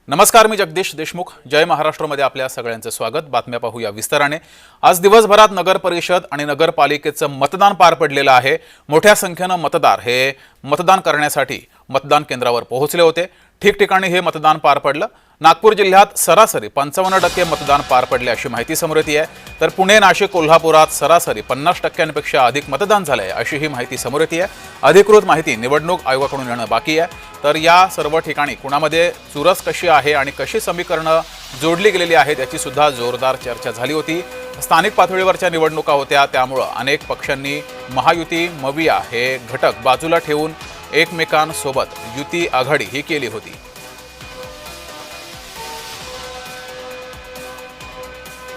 नमस्कार, मी जगदीश देशमुख. जय महाराष्ट्रमध्ये आपल्या सगळ्यांचे स्वागत. बातम्या पाहूया विस्ताराने. आज दिवसभरात नगर परिषद आणि नगरपालिकेचं मतदान पार पडलेलं आहे. मोठ्या संख्येने मतदार हे मतदान करण्यासाठी मतदान केंद्रावर पोहोचले होते. ठिकठिकाणी हे मतदान पार पडलं. नागपूर जिल्ह्यात सरासरी 55% मतदान पार पडले अशी माहिती समोर येते आहे. तर पुणे, नाशिक, कोल्हापुरात सरासरी 50%पेक्षा अधिक मतदान झालंय अशी ही माहिती समोर येते आहे. अधिकृत माहिती निवडणूक आयोगाकडून येणं बाकी आहे. तर या सर्व ठिकाणी कुणामध्ये चुरस कशी आहे आणि कशी समीकरणं जोडली गेलेली आहेत याची सुद्धा जोरदार चर्चा झाली होती. स्थानिक पातळीवरच्या निवडणुका होत्या, त्यामुळे अनेक पक्षांनी महायुती, मविया हे घटक बाजूला ठेवून एकमेकांसोबत युती आघाडी ही केली होती.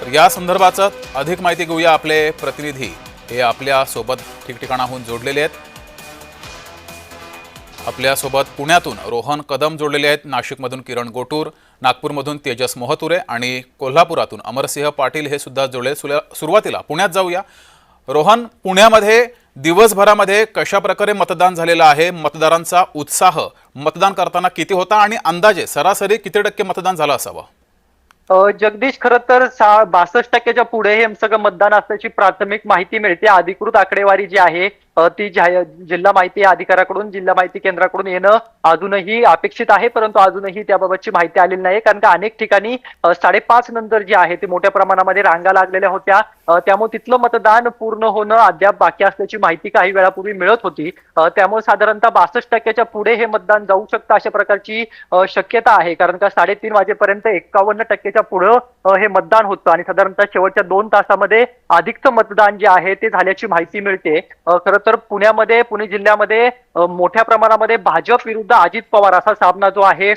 तर या संदर्भाचं अधिक माहिती घेऊया. आपले प्रतिनिधी हे आपल्या सोबत ठिकठिकाणाहून जोडलेले आहेत. आपल्यासोबत पुण्यातून रोहन कदम जोडलेले आहेत, नाशिकमधून किरण गोटूर, नागपूरमधून तेजस मोहतुरे आणि कोल्हापुरातून अमरसिंह पाटील हे सुद्धा जोडले. सुरुवातीला पुण्यात जाऊया. रोहन, पुण्यामध्ये दिवसभरामध्ये कशा प्रकारे मतदान झालेलं आहे? मतदारांचा उत्साह मतदान करताना किती होता आणि अंदाजे सरासरी किती टक्के मतदान झालं असावं? जगदीश, खरं तर 62% पुढे हे सगळं मतदान असल्याची प्राथमिक माहिती मिळते. अधिकृत आकडेवारी जी आहे ती जिल्हा माहिती अधिकाऱ्याकडून, जिल्हा माहिती केंद्राकडून येणं अजूनही अपेक्षित आहे, परंतु अजूनही त्याबाबतची माहिती आलेली नाही. कारण का अनेक ठिकाणी 5:30 नंतर जी आहे ती मोठ्या प्रमाणामध्ये रांगा लागलेल्या होत्या. त्यामुळे तिथलं मतदान पूर्ण होणं अद्याप बाकी असल्याची माहिती काही वेळापूर्वी मिळत होती. त्यामुळे साधारणतः 62% पुढे हे मतदान जाऊ शकतं अशा प्रकारची शक्यता आहे. कारण का 3:30 वाजेपर्यंत 51% पुढं हे मतदान होतं आणि साधारणतः शेवटच्या 2 तासामध्ये अधिकचं मतदान जे आहे ते झाल्याची माहिती मिळते. खरं तर पुणे जिल्ह्यामध्ये मोठ्या प्रमाणामध्ये भाजप विरुद्ध अजित पवार असा सामना जो आहे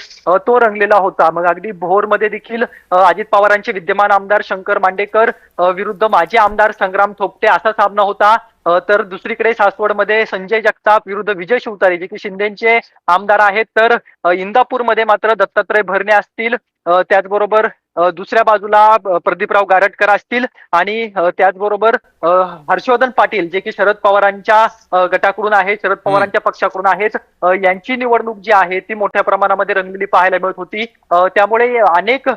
तो रंगलेला होता. मग अगदी भोरमध्ये देखील अजित पवारांचे विद्यमान आमदार शंकर मांडेकर विरुद्ध माजी आमदार संग्राम थोपटे असा सामना होता. तर दुसरीकडे सासवडमध्ये संजय जगताप विरुद्ध विजय शिवतारे जे की शिंदेचे आमदार आहेत. तर इंदापूरमध्ये मात्र दत्तात्रय भरणे असतील, त्याचबरोबर दुसऱ्या बाजूला प्रदीपराव गारटकर असतील आणि त्याचबरोबर हर्षवर्धन पाटील जे की शरद पवारांच्या गटाकडून आहेत, शरद पवारांच्या पक्षाकडून आहेत, यांची निवडणूक जी आहे ती मोठ्या प्रमाणामध्ये रंगलेली पाहायला मिळत होती. त्यामुळे अनेक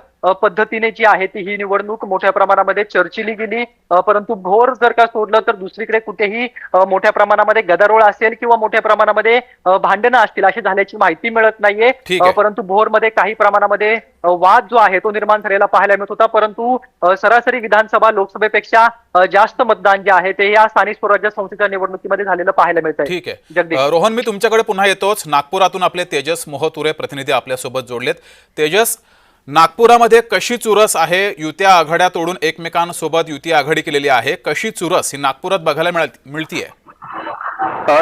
पद्धतीने जी आहे ती ही निवडणूक मोठ्या प्रमाणामध्ये चर्चिली गेली. परंतु भोर जर का सोडलं तर दुसरीकडे कुठेही मोठ्या प्रमाणामध्ये गदारोळ असेल किंवा मोठ्या प्रमाणामध्ये भांडणं असतील अशी झाल्याची माहिती मिळत नाहीये. परंतु भोरमध्ये काही प्रमाणामध्ये वाद जो आहे तो निर्माण झालेला पाहायला मिळत होता. परंतु सरासरी विधानसभा लोकसभेपेक्षा जास्त मतदान जे आहे ते या स्थानिक स्वराज्य संस्थेच्या निवडणुकीमध्ये झालेलं पाहायला मिळत आहे. ठीक आहे रोहन, मी तुमच्याकडे पुन्हा येतोच. नागपुरातून आपले तेजस मोहतुरे प्रतिनिधी आपल्यासोबत जोडलेत. तेजस, नागपुरामध्ये कशी चुरस आहे? युत्या आघाड्या तोडून एकमेकांसोबत युती आघाडी केलेली आहे. कशी चुरस ही नागपुरात बघायला मिळतीये?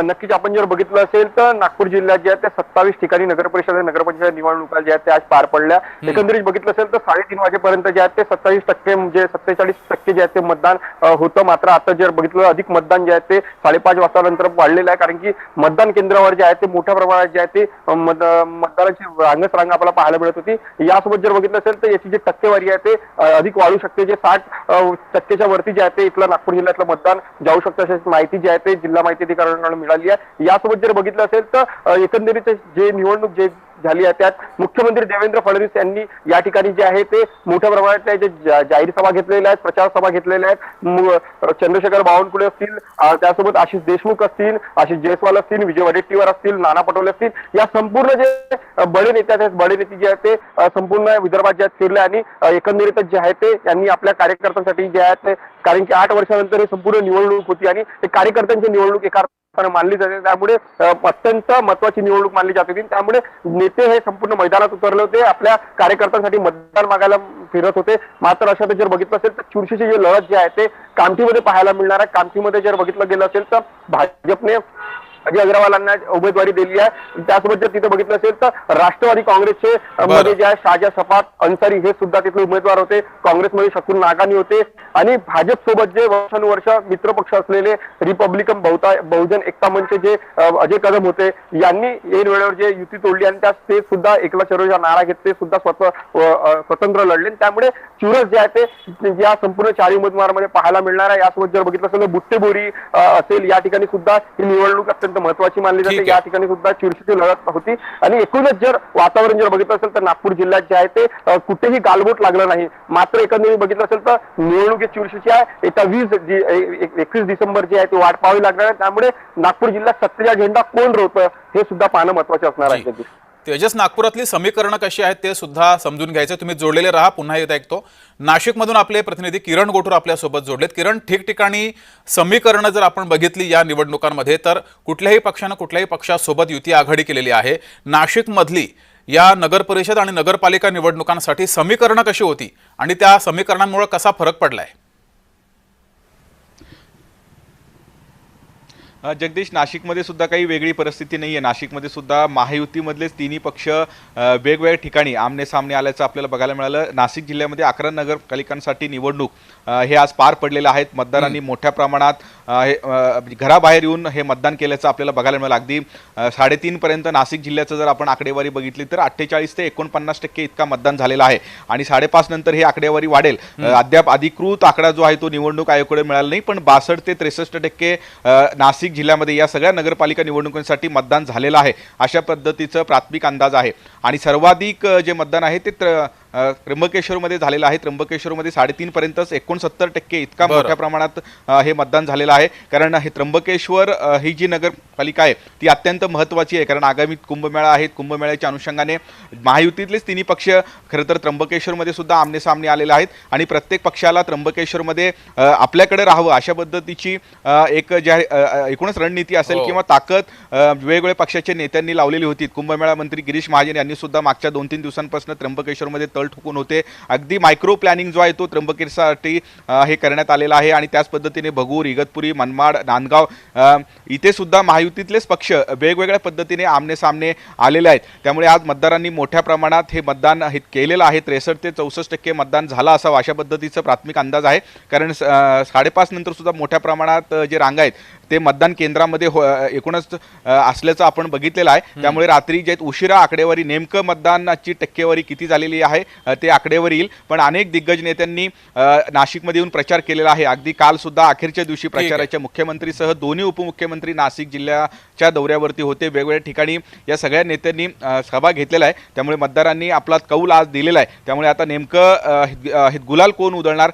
नक्कीच आपण जर बघितलं असेल तर नागपूर जिल्ह्यात जे आहे त्या 27 ठिकाणी नगरपरिषद नगरपंचायत निवडणुका ज्या आहेत त्या आज पार पडल्या. एकंदरीत बघितलं असेल तर 3:30 वाजेपर्यंत जे आहे ते 27% म्हणजे 47% जे आहे ते मतदान होतं. मात्र आता जर बघितलं अधिक मतदान जे आहे ते 5:30 वाजतानंतर वाढलेलं आहे. कारण की मतदान केंद्रावर जे आहे ते मोठ्या प्रमाणात जे आहे ते मतदारांची रांगच रांग आपल्याला पाहायला मिळत होती. यासोबत जर बघितलं असेल तर याची जी टक्केवारी आहे ते अधिक वाढू शकते. जे 60% वरती जे आहे ते इथलं नागपूर जिल्ह्यातलं मतदान जाऊ शकतं अशी माहिती जी आहे ते जिल्हा माहिती अधिकाऱ्यांकडून मिळाली आहे. यासोबत जर बघितलं असेल तर एकंदरीत जे निवडणूक जे झाली आहे त्यात मुख्यमंत्री देवेंद्र फडणवीस यांनी या ठिकाणी जे आहे ते मोठ्या प्रमाणात जे जाहीर सभा घेतलेल्या आहेत, प्रचार सभा घेतलेल्या आहेत. चंद्रशेखर बावनकुळे असतील, त्यासोबत आशिष देशमुख असतील, आशिष जयस्वाल असतील, विजय वडेट्टीवार असतील, नाना पटोले असतील, या संपूर्ण जे बडे नेते आहेत, बडे नेते जे आहेत ते संपूर्ण विदर्भात जे फिरले आणि एकंदरीतच जे आहे ते यांनी आपल्या कार्यकर्त्यांसाठी जे आहे ते, कारण की 8 वर्षानंतर हे संपूर्ण निवडणूक होती आणि ते कार्यकर्त्यांची निवडणूक एका मानली जाते. त्यामुळे अत्यंत महत्वाची निवडणूक मानली जात होती. त्यामुळे नेते हे संपूर्ण मैदानात उतरले होते, आपल्या कार्यकर्त्यांसाठी मतदान मागायला फिरत होते. मात्र अशात जर बघितलं असेल तर चुरशीची जी लढत जी आहे ते कामठीमध्ये पाहायला मिळणार आहे. कामठीमध्ये जर बघितलं गेलं असेल तर भाजपने अजय अग्रवालांना उमेदवारी दिली आहे. त्यासोबत जर तिथे बघितलं असेल तर राष्ट्रवादी काँग्रेसचे मध्ये जे आहे शाहजा सफात अन्सारी हे सुद्धा तिथले उमेदवार होते. काँग्रेसमध्ये शकुन नागानी होते आणि भाजप सोबत जे वर्षानुवर्ष मित्रपक्ष असलेले रिपब्लिकन बहुजन एकता मंच जे अजय कदम होते यांनी ऐन वेळेवर जे युती तोडली आणि त्या ते सुद्धा एकला चलोचा नारा घेत ते सुद्धा स्वतंत्र लढले. त्यामुळे चुरस जे आहे ते या संपूर्ण 4 उमेदवारांमध्ये पाहायला मिळणार आहे. यासोबत जर बघितलं असेल तर बुट्टेबोरी असेल, या ठिकाणी सुद्धा ही निवडणूक अत्यंत अत्यंत महत्वाची मानली ठीक जाते. आहे. या ठिकाणी सुद्धा चुरशीची लढत होती आणि एकूणच जर वातावरण जर बघितलं असेल तर नागपूर जिल्ह्यात जे आहे ते कुठेही गालबोट लागलं नाही. मात्र एकंदरीत बघितलं असेल तर निवडणुकी चुरशीची आहे. येत्या 21 डिसेंबर जी आहे ती वाट पाहावी लागणार आहे. त्यामुळे नागपूर जिल्ह्यात सत्तेचा झेंडा कोण रोवतं हे सुद्धा पाहणं महत्वाचं असणार आहे. जी. तेजस, नागपुरातली समीकरणं कशी आहेत ते सुद्धा समजून घ्यायचं. तुम्ही जोडलेले राहा. पुन्हा एकदा ऐकतो. नाशिकमधून आपले प्रतिनिधी किरण गोटूर आपल्यासोबत जोडलेत. किरण, ठिकठिकाणी समीकरणं जर आपण बघितली या निवडणुकांमध्ये तर कुठल्याही पक्षानं कुठल्याही पक्षासोबत युती आघाडी केलेली आहे. नाशिकमधली या नगर परिषद आणि नगरपालिका निवडणुकांसाठी समीकरणं कशी होती आणि त्या समीकरणांमुळे कसा फरक पडलाय? जगदीश, नाशिकमध्ये सुद्धा काही वेगळी परिस्थिती नाही आहे. नाशिकमध्ये सुद्धा महायुतीमधलेच तिन्ही पक्ष वेगवेगळ्या ठिकाणी आमने सामने आल्याचं आपल्याला बघायला मिळालं. नाशिक जिल्ह्यामध्ये 11 नगरपालिकांसाठी निवडणूक हे आज पार पडलेलं आहेत. मतदारांनी मोठ्या प्रमाणात घराबाहेर येऊन हे मतदान केल्याचं आपल्याला बघायला मिळालं. अगदी 3:30 पर्यंत नाशिक जिल्ह्याचं जर आपण आकडेवारी बघितली तर 48 ते 49% इतका मतदान झालेला आहे आणि 5:30 नंतर ही आकडेवारी वाढेल. अद्याप अधिकृत आकडा जो आहे तो निवडणूक आयोगाकडे मिळाला नाही, पण 62 ते 63% नाशिक जिल्ह्यामध्ये या सगळ्या नगरपालिका निवडणुकांसाठी मतदान झालेलं आहे अशा पद्धतीचं प्राथमिक अंदाज आहे. आणि सर्वाधिक जे मतदान आहे ते त्र्यंबकेश्वरमध्ये झालेलं आहे. त्र्यंबकेश्वरमध्ये 3.5 पर्यंतच 69% इतका मोठ्या प्रमाणात हे मतदान झालेलं आहे. कारण हे त्र्यंबकेश्वर ही जी नगरपालिका आहे ती अत्यंत महत्त्वाची आहे, कारण आगामी कुंभमेळा आहेत. कुंभमेळ्याच्या अनुषंगाने महायुतीतलेच तिन्ही पक्ष खरं तर त्र्यंबकेश्वरमध्ये सुद्धा आमने सामने आलेले आहेत आणि प्रत्येक पक्षाला त्र्यंबकेश्वरमध्ये आपल्याकडे राहावं अशा पद्धतीची एक ज्या एकूणच रणनीती असेल किंवा ताकद वेगवेगळ्या पक्षाच्या नेत्यांनी लावलेली होती. कुंभमेळा मंत्री गिरीश महाजन यांनी सुद्धा मागच्या 2-3 दिवसांपासून त्र्यंबकेश्वरमध्ये तळ ठोकून होते. अगदी मायक्रो प्लॅनिंग जो आहे तो त्र्यंबकेश्वरसाठी हे करण्यात आलेला आहे आणि त्याच पद्धतीने भगूर, इगतपुरी, मनमाड, नांदगाव इथे सुद्धा महायुतीतलेच पक्ष वेगवेगळ्या पद्धतीने आमने सामने आलेले आहेत. त्यामुळे आज मतदारांनी मोठ्या प्रमाणात हे मतदान केलेलं आहे. 63 ते 64% मतदान झालं असावं अशा पद्धतीचा प्राथमिक अंदाज आहे. कारण 5:30 नंतर सुद्धा मोठ्या प्रमाणात जे रांगा आहेत ते मतदान केंद्रामध्ये एकूणच असल्याचं आपण बघितलेलं आहे. त्यामुळे रात्री जे उशिरा आकडेवारी नेमकं मतदानाची टक्केवारी किती झालेली आहे ते आकडेवर येईल. पण अनेक दिग्गज नेत्यांनी नाशिकमध्ये येऊन प्रचार केलेला आहे. अगदी काल सुद्धा अखेरच्या दिवशी प्रचाराच्या मुख्यमंत्रीसह दोन्ही उपमुख्यमंत्री नाशिक जिल्ह्याच्या दौऱ्यावरती होते. वेगवेगळ्या ठिकाणी या सगळ्या नेत्यांनी सभा घेतलेला आहे. त्यामुळे मतदारांनी आपला कौल आज दिलेला आहे. त्यामुळे आता नेमकं गुलाल कोण उधळणार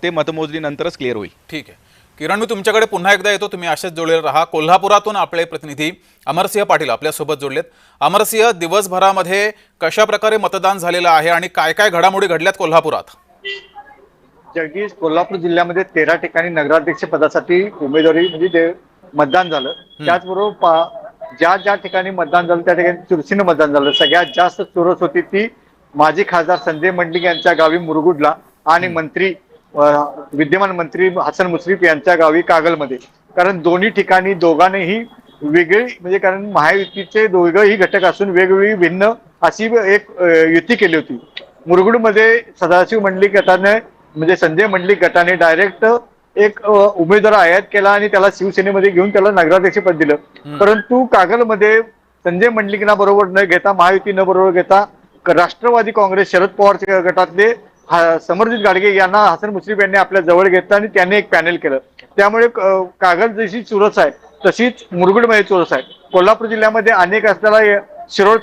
ते मतमोजणीनंतरच क्लिअर होईल. ठीक आहे किरण, मी तुमच्याकडे पुन्हा एकदा येतो. तुम्ही असेच जोडलेले राहा. कोल्हापुरातून आपले प्रतिनिधी अमरसिंह पाटील आपल्यासोबत जोडलेत. अमरसिंह, दिवसभरामध्ये कशा प्रकारे मतदान झालेलं आहे आणि काय काय घडामोडी घडल्यात कोल्हापुरात? जगदीश, कोल्हापूर जिल्ह्यामध्ये 13 ठिकाणी नगराध्यक्ष पदासाठी उमेदवारी म्हणजे मतदान झालं. त्याचबरोबर ज्या ठिकाणी मतदान झालं त्या ठिकाणी चुरशीनं मतदान झालं. सगळ्यात जास्त चुरस होती ती माजी खासदार संजय मंडलिक यांच्या गावी मुरगुडला आणि विद्यमान मंत्री हसन मुश्रीफ यांच्या गावी कागलमध्ये. कारण दोन्ही ठिकाणी दोघांनीही वेगळी म्हणजे कारण महायुतीचे दोघंही घटक असून वेगवेगळी भिन्न अशी एक युती केली होती. मुरगुडमध्ये सदाशिव मंडलिक गटाने म्हणजे संजय मंडलिक गटाने डायरेक्ट एक उमेदवार आयात केला आणि त्याला शिवसेनेमध्ये घेऊन त्याला नगराध्यक्षपद दिलं. परंतु कागलमध्ये संजय मंडलिकांना बरोबर न घेता महायुती न बरोबर घेता राष्ट्रवादी काँग्रेस शरद पवार गटातले समरजित गाडगे यांना हसन मुश्रीफ यांनी आपल्या जवळ घेतलं आणि त्यांनी एक पॅनल केलं. त्यामुळे कागल जशी चुरस आहे तशीच मुरगुडमध्ये चुरस आहे. कोल्हापूर जिल्ह्यामध्ये अनेक असलेला शिरोळ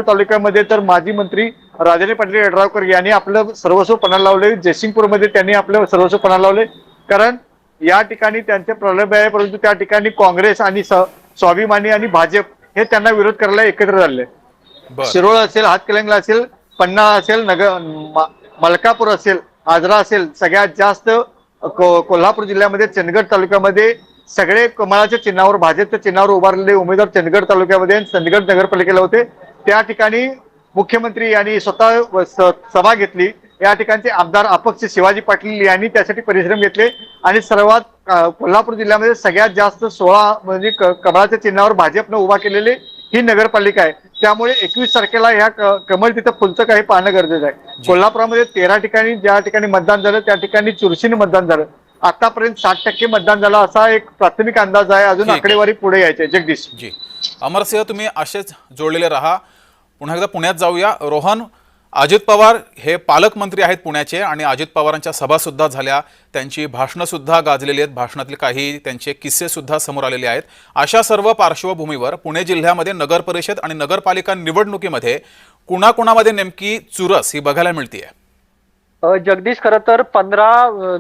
तालुक्यामध्ये तर माजी मंत्री राजेंद्र पाटील यड्रावकर यांनी आपलं सर्वस्व पणाला लावले. जयसिंगपूरमध्ये त्यांनी आपलं सर्वस्व पणाला लावले. कारण या ठिकाणी त्यांचे प्रलंब आहे, परंतु त्या ठिकाणी काँग्रेस आणि स्वाभिमानी आणि भाजप हे त्यांना विरोध करायला एकत्र झाले. शिरोळ असेल, हातकलंगला असेल, पन्हाळा असेल, मलकापूर असेल, आजरा असेल, सगळ्यात जास्त कोल्हापूर जिल्ह्यामध्ये चंदगड तालुक्यामध्ये सगळे कमळाच्या चिन्हावर भाजपच्या चिन्हावर उभारलेले उमेदवार चंदगड तालुक्यामध्ये चंदगड नगरपालिकेला होते. त्या ठिकाणी मुख्यमंत्री यांनी स्वतः सभा घेतली. या ठिकाणचे आमदार अपक्ष शिवाजी पाटील यांनी त्यासाठी परिश्रम घेतले आणि सर्वात कोल्हापूर जिल्ह्यामध्ये सगळ्यात जास्त 16 म्हणजे कमळाच्या चिन्हावर भाजपनं उभा केलेले ही नगरपालिका आहे. त्यामुळे 21 तारखेला ह्या कमळ तिथं फुलचं काही पाहणं गरजेचं आहे. कोल्हापुरामध्ये 13 ठिकाणी ज्या ठिकाणी मतदान झालं त्या ठिकाणी चुरशीने मतदान झालं. आतापर्यंत 60% मतदान झालं असा एक प्राथमिक अंदाज आहे. अजून आकडेवारी पुढे यायची. जगदीश जी, अमरसिंह, तुम्ही असेच जोडलेले राहा. पुन्हा एकदा पुण्यात जाऊया. रोहन, अजित पवार हे पालकमंत्री आहेत पुण्याचे आणि अजित पवारांच्या सभासुद्धा झाल्या, त्यांची भाषणंसुद्धा गाजलेली आहेत, भाषणातील काही त्यांचे किस्सेसुद्धा समोर आलेले आहेत. अशा सर्व पार्श्वभूमीवर पुणे जिल्ह्यामध्ये नगर परिषद आणि नगरपालिका निवडणुकीमध्ये कुणाकुणामध्ये नेमकी चुरस ही बघायला मिळते. जगदीश, खरं तर 15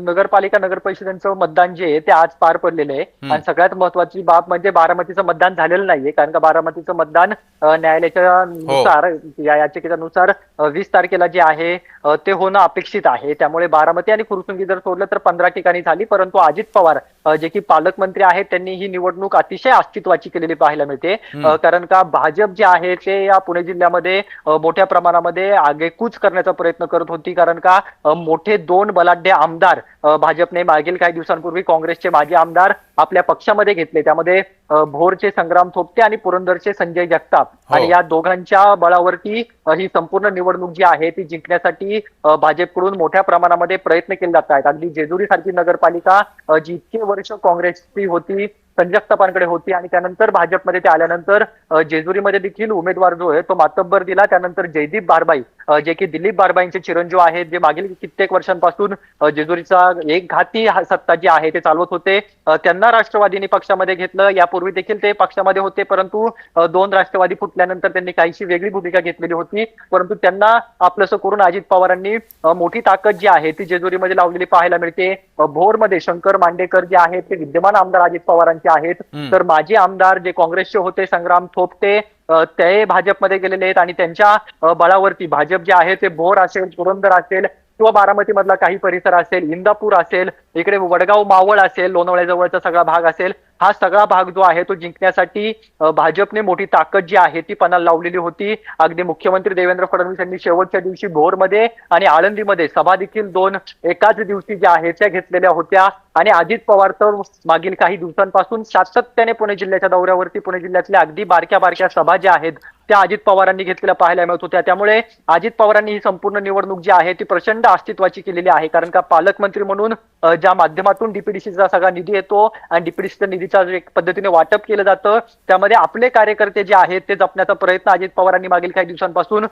नगरपालिका नगर परिषदांचं मतदान जे आहे ते आज पार पडलेलं आहे. आणि सगळ्यात महत्वाची बाब म्हणजे बारामतीचं मतदान झालेलं नाहीये, कारण का बारामतीचं मतदान न्यायालयाच्या नुसार या याचिकेच्या नुसार 20 तारखेला जे आहे ते होणं अपेक्षित आहे. त्यामुळे बारामती आणि फुरसुंगी जर सोडलं तर 15 ठिकाणी झाली. परंतु अजित पवार जे की पालकमंत्री आहेत त्यांनी ही निवडणूक अतिशय अस्तित्वाची केलेली पाहायला मिळते. कारण का भाजप जे आहे ते या पुणे जिल्ह्यामध्ये मोठ्या प्रमाणामध्ये आगेकूच करण्याचा प्रयत्न करत होती. कारण का मोठे 2 बलाढ्य आमदार भाजपने मागील काही दिवसांपूर्वी काँग्रेसचे माजी आमदार आपल्या पक्षामध्ये घेतले. त्यामध्ये भोरचे संग्राम थोपटे आणि पुरंदरचे संजय जगताप. आणि या दोघांच्या बळावरती ही संपूर्ण निवडणूक जी आहे ती जिंकण्यासाठी भाजपकडून मोठ्या प्रमाणामध्ये प्रयत्न केले जात आहेत. अगदी जेजुरी सारखी नगरपालिका जी इतके वर्ष काँग्रेसची होती, संजय जगतापांकडे होती, आणि त्यानंतर भाजपमध्ये ते आल्यानंतर जेजुरीमध्ये देखील उमेदवार जो आहे तो मातब्बर दिला. त्यानंतर जयदीप बारबाई जे की दिलीप बारबाईंचे चिरंजीव आहेत, जे मागील कित्येक वर्षांपासून जेजुरीचा एक घाती सत्ता जी आहे ते चालवत होते, त्यांना राष्ट्रवादीने पक्षामध्ये घेतलं. यापूर्वी देखील ते पक्षामध्ये होते, परंतु 2 राष्ट्रवादी फुटल्यानंतर त्यांनी काहीशी वेगळी भूमिका घेतलेली होती. परंतु त्यांना आपलंसं करून अजित पवारांनी मोठी ताकद जी आहे ती जेजुरीमध्ये लावलेली पाहायला मिळते. भोरमध्ये शंकर मांडेकर जे आहेत ते विद्यमान आमदार अजित पवारांचे आहेत, तर माजी आमदार जे काँग्रेसचे होते संग्राम थोपटे ते भाजपमध्ये गेलेले आहेत. आणि त्यांच्या बळावरती भाजप जे आहे ते भोर असेल, पुरंदर असेल किंवा बारामती मधला काही परिसर असेल, इंदापूर असेल, इकडे वडगाव मावळ असेल, लोणावळ्याजवळचा सगळा भाग असेल, हा सगळा भाग जो आहे तो जिंकण्यासाठी भाजपने मोठी ताकद जी आहे ती पणाला लावलेली होती. अगदी मुख्यमंत्री देवेंद्र फडणवीस यांनी शेवटच्या दिवशी भोरमध्ये आणि आळंदीमध्ये सभा देखील 2 एकाच दिवशी ज्या आहेत त्या घेतलेल्या होत्या. आणि अजित पवार तर मागील काही दिवसांपासून सातत्याने पुणे जिल्ह्याच्या दौऱ्यावरती, पुणे जिल्ह्यातल्या अगदी बारक्या बारक्या सभा ज्या आहेत त्या अजित पवारांनी घेतलेल्या पाहायला मिळत होत्या. त्यामुळे अजित पवारांनी ही संपूर्ण निवडणूक जी आहे ती प्रचंड अस्तित्वाची केलेली आहे. कारण का पालकमंत्री म्हणून ज्या माध्यमातून डीपीडीसीचा सगळा निधी येतो आणि डीपीडीसीच्या निधीचा एक पद्धतीने वाटप केलं जातं, त्यामध्ये आपले कार्यकर्ते जे आहेत ते जपण्याचा प्रयत्न अजित पवारांनी मागील काही दिवसांपासून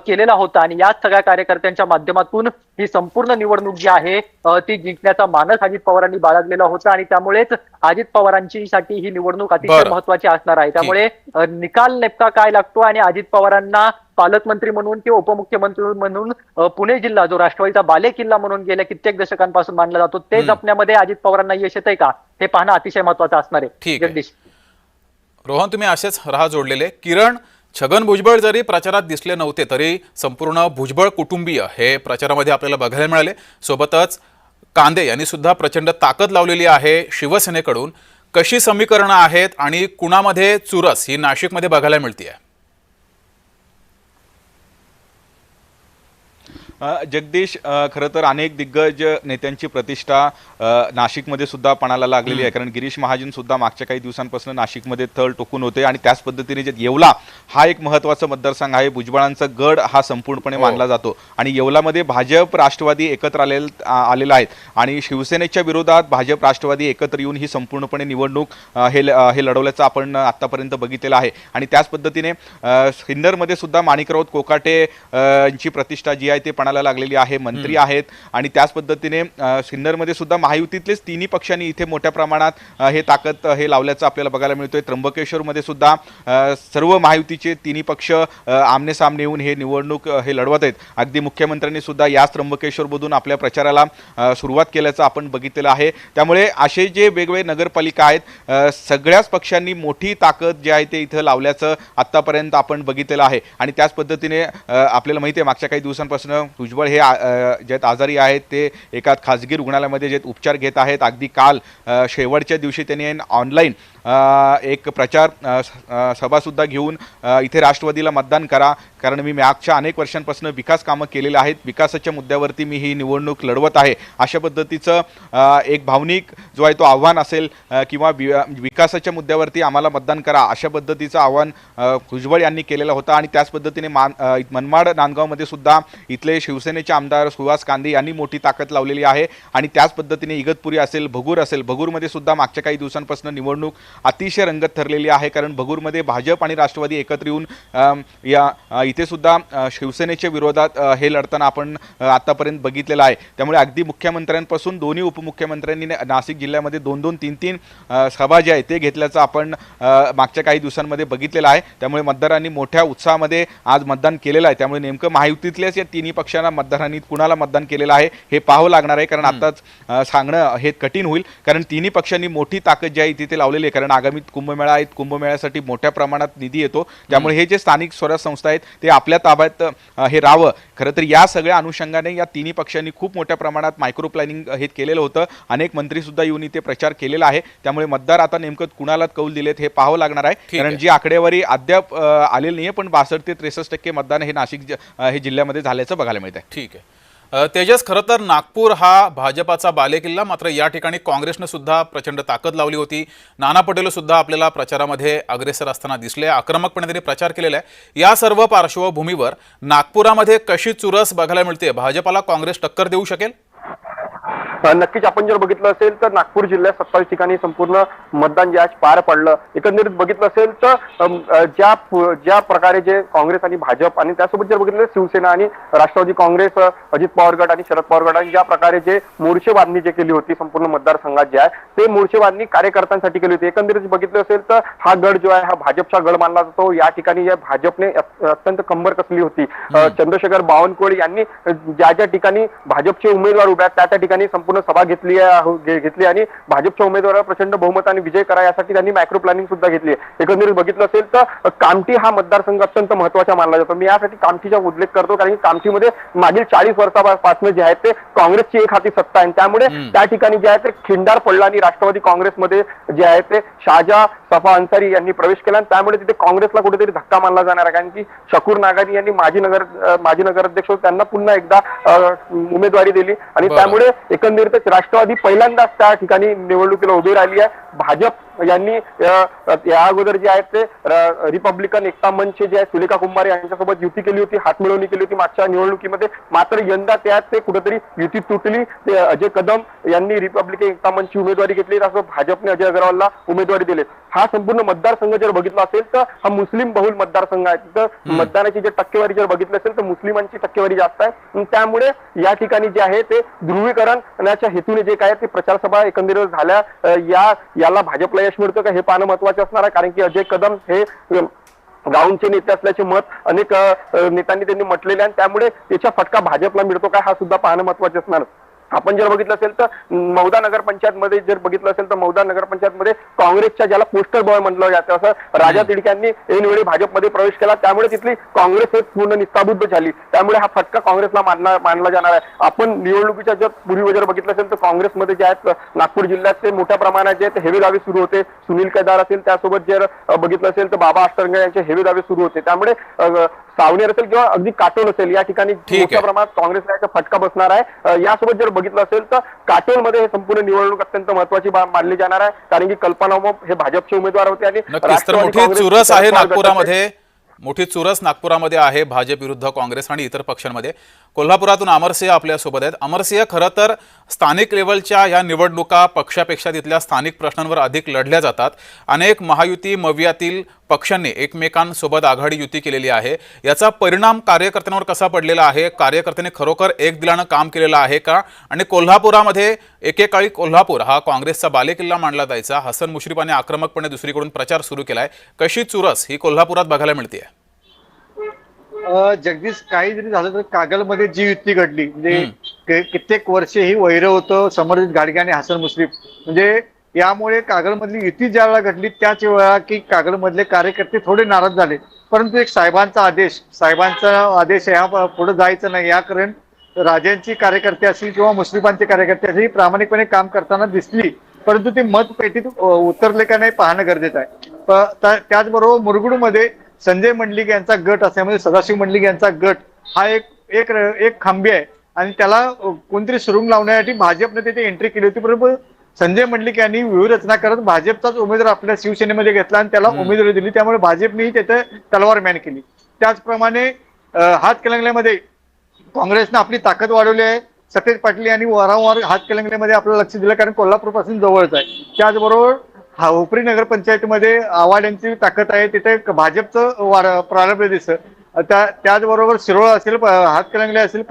केलेला होता. आणि याच सगळ्या कार्यकर्त्यांच्या माध्यमातून ही संपूर्ण निवडणूक जी आहे ती जिंकण्याचा मानस अजित पवारांनी बाळगलेला होता. आणि त्यामुळेच अजित पवारांची साठी ही निवडणूक अतिशय महत्वाची असणार आहे. त्यामुळे निकाल नेमका काय लागतो आणि अजित पवारांना पालकमंत्री म्हणून किंवा उपमुख्यमंत्री म्हणून पुणे जिल्हा जो राष्ट्रवादीचा बालेकिल्ला म्हणून गेल्या कित्येक दशकांपासून मानला जातो ते जपण्यामध्ये अजित पवारांना यश येतंय का हे पाहणं अतिशय महत्वाचं असणार आहे. जगदीश, रोहन, तुम्ही असेच राहा जोडलेले. किरण, छगन भुजबळ जरी प्रचारात दिसले नव्हते तरी संपूर्ण भुजबळ कुटुंबीय हे प्रचारामध्ये आपल्याला बघायला मिळाले. सोबतच कांदे यांनी सुद्धा प्रचंड ताकद लावलेली आहे शिवसेनेकडून. कशी समीकरणं आहेत आणि कुणामध्ये चुरस ही नाशिकमध्ये बघायला मिळते? जगदीश, खरं तर अनेक दिग्गज नेत्यांची प्रतिष्ठा नाशिकमध्ये सुद्धा पणाला लागलेली आहे. कारण गिरीश महाजन सुद्धा मागच्या काही दिवसांपासून नाशिकमध्ये तळ टोकून होते. आणि त्याच पद्धतीने जे येवला हा एक महत्त्वाचा मतदारसंघ आहे, भुजबळांचा गड हा संपूर्णपणे मानला जातो. आणि येवलामध्ये भाजप राष्ट्रवादी एकत्र आलेला आहेत आणि शिवसेनेच्या विरोधात भाजप राष्ट्रवादी एकत्र येऊन ही संपूर्णपणे निवडणूक हे लढवल्याचं आपण आतापर्यंत बघितलेलं आहे. आणि त्याच पद्धतीने सिन्नरमध्ये सुद्धा माणिकराव कोकाटे यांची प्रतिष्ठा जी आहे ते पणाला लागलेली आहे, मंत्री आहेत. आणि त्याच पद्धतीने सिन्नरमध्ये सुद्धा महायुतीतलेच 3 पक्षांनी इथे मोठ्या प्रमाणात हे ताकद हे लावल्याचं आपल्याला बघायला मिळतोय. त्र्यंबकेश्वरमध्ये सुद्धा सर्व महायुतीचे 3 पक्ष आमने सामने येऊन हे निवडणूक हे लढवत आहेत. अगदी मुख्यमंत्र्यांनी सुद्धा याच त्र्यंबकेश्वरमधून आपल्या प्रचाराला सुरुवात केल्याचं आपण बघितलेलं आहे. त्यामुळे असे जे वेगवेगळे नगरपालिका आहेत सगळ्याच पक्षांनी मोठी ताकद जे आहे ते इथं लावल्याचं आतापर्यंत आपण बघितलेलं आहे. आणि त्याच पद्धतीने आपल्याला माहिती आहे मागच्या काही दिवसांपासून भुजबळ हे जे आजारी आहेत ते एका खाजगी रुग्णालयामध्ये जे उपचार घेत आहेत. अगदी काल शेवटच्या दिवशी त्यांनी ऑनलाईन एक प्रचार सभासुद्धा घेऊन इथे राष्ट्रवादीला मतदान करा, कारण मी मागच्या अनेक वर्षांपासून विकास कामं केलेली आहेत, विकासाच्या मुद्द्यावरती मी ही निवडणूक लढवत आहे, अशा पद्धतीचं एक भावनिक जो आहे तो आव्हान असेल किंवा विकासाच्या मुद्द्यावरती आम्हाला मतदान करा अशा पद्धतीचं आव्हान भुजबळ यांनी केलेलं होतं. आणि त्याच पद्धतीने मनमाड नांदगावमध्ये सुद्धा इथले शिवसेनेचे आमदार सुहास कांदे यांनी मोठी ताकद लावलेली आहे. आणि त्याच पद्धतीने इगतपुरी असेल, भगूर असेल, भगूरमध्ये सुद्धा मागच्या काही दिवसांपासून निवडणूक अतिशय रंगत ठरलेली आहे, कारण भगूरमध्ये भाजप आणि राष्ट्रवादी एकत्र येऊन इथे सुद्धा शिवसेनेच्या विरोधात हे लढताना आपण आतापर्यंत बघितलेलं आहे। त्यामुळे अगदी मुख्यमंत्र्यांपासून दोन्ही उपमुख्यमंत्र्यांनी नाशिक जिल्ह्यामध्ये 2-2, 3-3 सभा जे आहे ते घेतल्याचं आपण मागच्या काही दिवसांमध्ये बघितलेलं आहे। त्यामुळे मतदारांनी मोठ्या उत्साहामध्ये आज मतदान केलेलं आहे। त्यामुळे नेमकं महायुतीतल्याच या तिन्ही पक्षांना मतदारांनी कुणाला मतदान केलेलं आहे हे पाहावं लागणार आहे, कारण आताच सांगणं हे कठीण होईल, कारण तिन्ही पक्षांनी मोठी ताकद जी आहे तिथे लावलेली आहे। कारण आगामी कुंभमेळा आहे, कुंभमेळ्यासाठी मोठ्या प्रमाणात निधी येतो, त्यामुळे हे जे स्थानिक स्वराज्य संस्था आहेत ते आपल्या ताब्यात हे राहावं। खरं तर या सगळ्या अनुषंगाने या तिन्ही पक्षांनी खूप मोठ्या प्रमाणात मायक्रो प्लॅनिंग हे केलेलं होतं, अनेक मंत्री सुद्धा येऊन इथे प्रचार केलेला आहे। त्यामुळे मतदार आता नेमकं कुणाला कौल दिलेत हे पाहावं लागणार आहे, कारण जी आकडेवारी अद्याप आलेली नाहीये, पण 62 ते 63% मतदान हे नाशिक हे जिल्ह्यामध्ये झाल्याचं बघायला मिळत आहे। ठीक आहे तेजस, खरं तर नागपूर हा भाजपाचा बालेकिल्ला, मात्र या ठिकाणी काँग्रेसनं सुद्धा प्रचंड ताकद लावली होती। नाना पटोले सुद्धा आपल्याला प्रचारामध्ये अग्रेसर असताना दिसले, आक्रमकपणे त्यांनी प्रचार केलेला आहे। या सर्व पार्श्वभूमीवर नागपुरामध्ये कशी चुरस बघायला मिळते? भाजपाला काँग्रेस टक्कर देऊ शकेल? नक्कीच आपण जर बघितलं असेल तर नागपूर जिल्ह्यात 27 ठिकाणी संपूर्ण मतदान जे आज पार पडलं, एकंदरीत बघितलं असेल तर ज्या प्रकारे जे काँग्रेस आणि भाजप आणि त्यासोबत जर बघितलं शिवसेना आणि राष्ट्रवादी काँग्रेस, अजित पवार गट आणि शरद पवार गटांनी ज्या प्रकारे जे मोर्चे बांधणी जे केली होती संपूर्ण मतदारसंघात जे आहे ते मोर्चे बांधणी कार्यकर्त्यांसाठी केली होती। एकंदरीत बघितलं असेल तर हा गड जो आहे हा भाजपचा गड मानला जातो। या ठिकाणी या भाजपने अत्यंत कंबर कसली होती। चंद्रशेखर बावनकुळे यांनी ज्या ज्या ठिकाणी भाजपचे उमेदवार उभे आहेत त्या ठिकाणी संपूर्ण सभा घेतली आणि भाजपच्या उमेदवाराला प्रचंड बहुमताने विजय करा यासाठी त्यांनी मायक्रो प्लॅनिंग सुद्धा घेतली आहे। एकंदरीत बघितलं असेल तर कामठी हा मतदारसंघ अत्यंत महत्त्वाचा मानला जातो। मी यासाठी कामठीचा उल्लेख करतो, कारण की कामठीमध्ये मागील 40 वर्षापासून जे आहे ते काँग्रेसची एक हाती सत्ता आहे, त्यामुळे त्या ठिकाणी जे आहे ते खिंडार पडला आणि राष्ट्रवादी काँग्रेसमध्ये जे आहे ते शाहजहा सफा अन्सारी यांनी प्रवेश केला, आणि त्यामुळे तिथे काँग्रेसला कुठेतरी धक्का मानला जाणार आहे, कारण की शकूर नागानी यांनी माजी नगराध्यक्ष त्यांना पुन्हा एकदा उमेदवारी दिली आणि त्यामुळे एकंदरीत राष्ट्रवादी पहिल्यांदाच त्या ठिकाणी निवडणुकीला उभी राहिली आहे। भाजप यांनी या अगोदर जे आहेत ते रिपब्लिकन एकता मंच जे आहे सुलेखा कुंभारे यांच्यासोबत युती केली होती, हातमिळवणी केली होती मागच्या निवडणुकीमध्ये, मात्र यंदा त्यात ते कुठेतरी युती तुटली। ते अजय कदम यांनी रिपब्लिकन एकता मंचची उमेदवारी घेतली, तसं भाजपने अजय अग्रवालला उमेदवारी दिली। हा संपूर्ण मतदारसंघ जर बघितला असेल तर हा मुस्लिम बहुल मतदारसंघ आहे, तिथं मतदानाची जर टक्केवारी जर बघितली असेल तर मुस्लिमांची टक्केवारी जास्त आहे। त्यामुळे या ठिकाणी जे आहे ते ध्रुवीकरणाच्या हेतूने जे काय ते प्रचार सभा एकंदरीत झाल्या, याला भाजपला यश मिळतं का हे पाहणं महत्त्वाचं असणार आहे, कारण की अजय कदम हे गावचे नेते असल्याचे मत अनेक नेत्यांनी त्यांनी म्हटलेले आहे, त्यामुळे त्याचा फटका भाजपला मिळतो का हा सुद्धा पाहणं महत्त्वाचं असणार। आपण जर बघितलं असेल तर मौदा नगरपंचायत मध्ये जर बघितलं असेल तर मौदा नगरपंचायत मध्ये काँग्रेसच्या ज्याला पोस्टर बॉय म्हटलं जातं असं राजा तिडक्यांनी ऐनवेळी भाजपमध्ये प्रवेश केला, त्यामुळे तिथली काँग्रेस हे पूर्ण निस्ताबुद्ध झाली, त्यामुळे हा फटका काँग्रेसला मानला जाणार आहे। आपण निवडणुकीच्या जर पूर्वी जर बघितलं असेल तर काँग्रेसमध्ये जे आहेत नागपूर जिल्ह्यात ते मोठ्या प्रमाणात जे हेवे दावे सुरू होते, सुनील केदार असेल त्यासोबत जर बघितलं असेल तर बाबा अष्टरंग यांचे हेवे दावे सुरू होते, त्यामुळे सावनेर असेल किंवा अगदी काटोल असेल या ठिकाणी मोठ्या प्रमाणात काँग्रेसला याचा फटका बसणार आहे। यासोबत जर बघितलं असेल तर काटोलमध्ये हे संपूर्ण निवडणूक अत्यंत महत्त्वाची मानली जाणार आहे, कारण की कल्पना हे भाजपचे उमेदवार होते आणि मोठी चुरस आहे नागपुरामध्ये, मोठी चुरस नागपुरामध्ये आहे भाजप विरुद्ध काँग्रेस आणि इतर पक्षांमध्ये। कोल्हापुरातून अमरसिंह आपल्यासोबत आहेत। अमरसिंह, खरं तर स्थानिक लेवलच्या या निवडणुका पक्षापेक्षा तिथल्या स्थानिक प्रश्नांवर अधिक लढल्या जातात। अनेक महायुती मवियातील पक्षांनी एकमेकांसोबत आघाडी युती केलेली आहे, याचा परिणाम कार्यकर्त्यांवर कसा पडलेला आहे? कार्यकर्त्यांनी खरोखर एक दिलानं काम केलेलं आहे का? आणि कोल्हापुरामध्ये एकेकाळी कोल्हापूर हा काँग्रेसचा बालेकिल्ला मानला जायचा, हसन मुश्रीफांनी आक्रमकपणे दुसरीकडून प्रचार सुरू केलाय, कशी चुरस ही कोल्हापुरात बघायला मिळते? जगदीश, काही जरी झालं तर कागलमध्ये जी युती घडली म्हणजे कित्येक वर्षे ही वैर होतं समरजित घाडगे आणि हसन मुश्रीफ, म्हणजे यामुळे कागलमधली युती ज्या वेळा घडली त्याच वेळा की कागलमधले कार्यकर्ते थोडे नाराज झाले, परंतु एक साहेबांचा आदेश ह्या पुढे जायचं नाही या कारण राजांची कार्यकर्ते असतील किंवा मुश्रीफांचे कार्यकर्ते असतील प्रामाणिकपणे काम करताना दिसली, परंतु ते मतपेटीत उतरले का नाही पाहणं गरजेचं आहे। त्याचबरोबर मुरगुडमध्ये संजय मंडलिक यांचा गट असल्यामुळे सदाशिव मंडलिक यांचा गट हा एक खांबी आहे आणि त्याला कोणतरी सुरुंग लावण्यासाठी भाजपने तिथे एंट्री केली होती, परंतु संजय मंडलिक यांनी व्यूहरचना करत भाजपचाच उमेदवार आपल्या शिवसेनेमध्ये घेतला आणि त्याला उमेदवारी दिली, त्यामुळे भाजपनेही तिथे तलवार मॅन केली। त्याचप्रमाणे हातकणंगल्यामध्ये काँग्रेसने आपली ताकद वाढवली आहे, सतेज पाटील यांनी वारंवार हातकणंगल्यामध्ये आपलं लक्ष दिलं कारण कोल्हापूर पासून जवळच आहे। त्याचबरोबर हा उपरी नगरपंचायतीमध्ये आव्हाड यांची ताकद आहे. तिथे भाजपचं प्रारंभ दिसतं. त्याचबरोबर शिरोळ असेल, हातकणंगले असेल,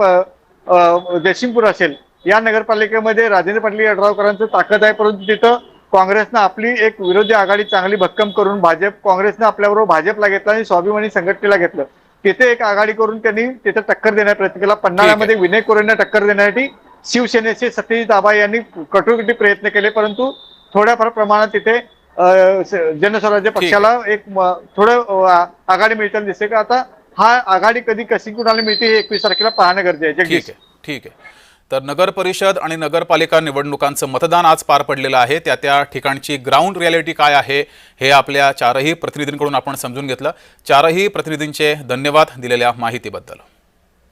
जयसिंगपूर असेल, या नगरपालिकेमध्ये राजेंद्र पाटील यड्रावकरांचं ताकद आहे. परंतु तिथं काँग्रेसनं आपली एक विरोधी आघाडी चांगली भक्कम करून काँग्रेसनं आपल्याबरोबर भाजपला घेतलं आणि स्वाभिमानी संघटनेला घेतलं. तिथे एक आघाडी करून त्यांनी तिथे टक्कर देण्याचा प्रयत्न केला. पन्हाळ्यामध्ये विनय कोरेंना टक्कर देण्यासाठी शिवसेनेचे सत्यजित आबा यांनी कठोरकटी प्रयत्न केले. परंतु थोड्याफार प्रमाणात तिथे जनस्वराज्य पक्षाला एक थोडं आघाडी मिळताना दिसते. का आता हा आघाडी कशी कुणाला मिळते हे 21 तारखेला पाहणं गरजेचं आहे. ठीक आहे, ठीक आहे. तर नगर परिषद आणि नगरपालिका निवडणुकांचं मतदान आज पार पडलेलं आहे. त्या ठिकाणची ग्राउंड रियालिटी काय आहे हे आपल्या चारही प्रतिनिधींकडून आपण समजून घेतलं. चारही प्रतिनिधींचे धन्यवाद दिलेल्या माहितीबद्दल.